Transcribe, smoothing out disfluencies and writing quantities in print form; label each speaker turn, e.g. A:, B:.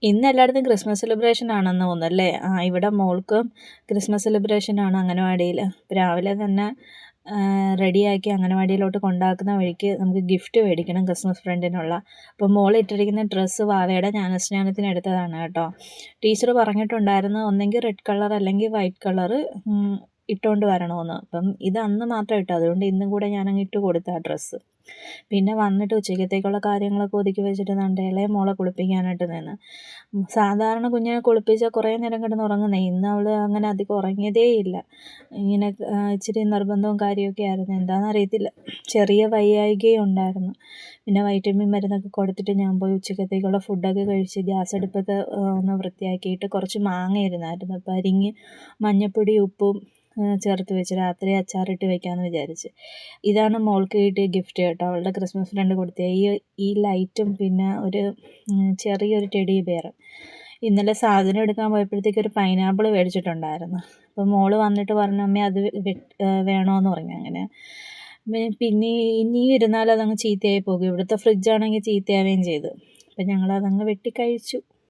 A: ഇന്ന് എല്ലായിടത്തും Christmas celebration ആണെന്ന് തോന്നുന്നല്ലേ? ഇവിടെ മോൾക്കും ക്രിസ്മസ് സെലിബ്രേഷൻ ആണ് അംഗനവാടിയിൽ. രാവിലെ തന്നെ റെഡിയാക്കി അംഗനവാടിയിലോട്ട് കൊണ്ടാക്കുന്ന വഴിക്ക് നമുക്ക് ഗിഫ്റ്റ് മേടിക്കണം ക്രിസ്മസ് ഫ്രണ്ടിനുള്ള. അപ്പോൾ മോൾ ഇട്ടിരിക്കുന്ന ഡ്രസ്സ് വാവയുടെ ജ്ഞാനസ്നാനത്തിന് എടുത്തതാണ് കേട്ടോ. ടീച്ചർ പറഞ്ഞിട്ടുണ്ടായിരുന്നു ഒന്നെങ്കിൽ റെഡ് കളർ അല്ലെങ്കിൽ വൈറ്റ് കളർ ഇട്ടുകൊണ്ട് വരണമെന്ന്. അപ്പം ഇത് അന്ന് മാത്രം ഇട്ടു, അതുകൊണ്ട് ഇന്നും കൂടെ ഞാനങ്ങ് ഇട്ട് കൊടുത്ത ആ ഡ്രസ്സ്. പിന്നെ വന്നിട്ട് ഉച്ചക്കത്തേക്കുള്ള കാര്യങ്ങളൊക്കെ ഒതുക്കി വെച്ചിട്ട് ദാണ്ടെ ഇളയ മോളെ കുളിപ്പിക്കാനായിട്ട് നിന്ന്. സാധാരണ കുഞ്ഞിനെ കുളിപ്പിച്ചാൽ കുറേ നേരം കിടന്ന് ഉറങ്ങുന്നേ. ഇന്ന് അവൾ അങ്ങനെ അധികം ഉറങ്ങിയതേ ഇല്ല. ഇങ്ങനെ ഇച്ചിരി നിർബന്ധവും കാര്യമൊക്കെ ആയിരുന്നു, എന്താണെന്നറിയത്തില്ല. ചെറിയ വയ്യായ്കയും ഉണ്ടായിരുന്നു. പിന്നെ വൈറ്റമിൻ മരുന്നൊക്കെ കൊടുത്തിട്ട് ഞാൻ പോയി ഉച്ചക്കത്തേക്കുള്ള ഫുഡൊക്കെ കഴിച്ച് ഗ്യാസ് അടുപ്പത്ത് ഒന്ന് വൃത്തിയാക്കിയിട്ട് കുറച്ച് മാങ്ങ ഇരുന്നായിരുന്നു. അപ്പോൾ അരിഞ്ഞ് മഞ്ഞൾപ്പൊടി ഉപ്പും ചേർത്ത് വെച്ച് രാത്രി അച്ചാറിട്ട് വെക്കാമെന്ന് വിചാരിച്ച്. ഇതാണ് മോൾക്ക് കിട്ടിയ ഗിഫ്റ്റ് കേട്ടോ. അവളുടെ ക്രിസ്മസ് ഫ്രണ്ട് കൊടുത്ത ഈ ലൈറ്റും പിന്നെ ഒരു ചെറിയൊരു ടെഡി ബെയർ. ഇന്നലെ സാധനം എടുക്കാൻ പോയപ്പോഴത്തേക്ക് ഒരു പൈനാപ്പിൾ മേടിച്ചിട്ടുണ്ടായിരുന്നു. അപ്പോൾ മോള് വന്നിട്ട് പറഞ്ഞു അമ്മേ അത് വേണമെന്ന് പറഞ്ഞു. അങ്ങനെ പിന്നെ ഇനിയും ഇരുന്നാൽ അതങ്ങ് ചീത്തയായി പോകും. ഇവിടുത്തെ ഫ്രിഡ്ജാണെങ്കിൽ ചീത്തയാവുകയും ചെയ്തു. അപ്പം ഞങ്ങളതങ്ങ് വെട്ടിക്കഴിച്ചു.